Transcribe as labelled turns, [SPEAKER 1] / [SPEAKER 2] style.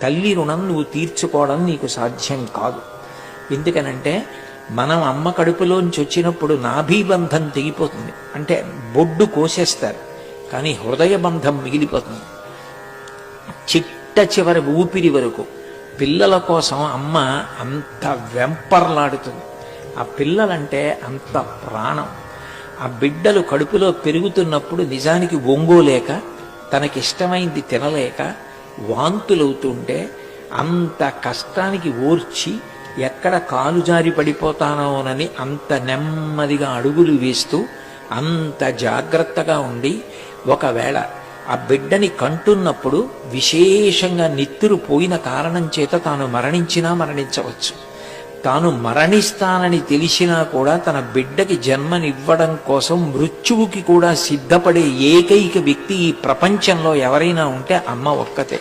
[SPEAKER 1] తల్లి రుణం నువ్వు తీర్చుకోవడం నీకు సాధ్యం కాదు. ఎందుకనంటే మనం అమ్మ కడుపులోంచి వచ్చినప్పుడు నాభీబంధం తెగిపోతుంది, అంటే బొడ్డు కోసేస్తారు, కానీ హృదయ బంధం మిగిలిపోతుంది. చిట్ట చివరి ఊపిరి వరకు పిల్లల కోసం అమ్మ అంత వెంపర్లాడుతుంది. ఆ పిల్లలంటే అంత ప్రాణం. ఆ బిడ్డలు కడుపులో పెరుగుతున్నప్పుడు నిజానికి ఒంగోలేక, తనకిష్టమైంది తినలేక వాంతులవుతుంటే అంత కష్టానికి ఓర్చి ఎక్కడ కాలు జారి పడిపోతానోనని అంత నెమ్మదిగా అడుగులు వేస్తూ అంత జాగ్రత్తగా ఉండి, ఒకవేళ ఆ బిడ్డని కంటున్నప్పుడు విశేషంగా నెత్తురు పోయిన కారణం చేత తాను మరణించినా మరణించవచ్చు. తాను మరణిస్తానని తెలిసినా కూడా తన బిడ్డకి జన్మనివ్వడం కోసం మృత్యువుకి కూడా సిద్ధపడే ఏకైక వ్యక్తి ఈ ప్రపంచంలో ఎవరైనా ఉంటే అమ్మ ఒక్కతే.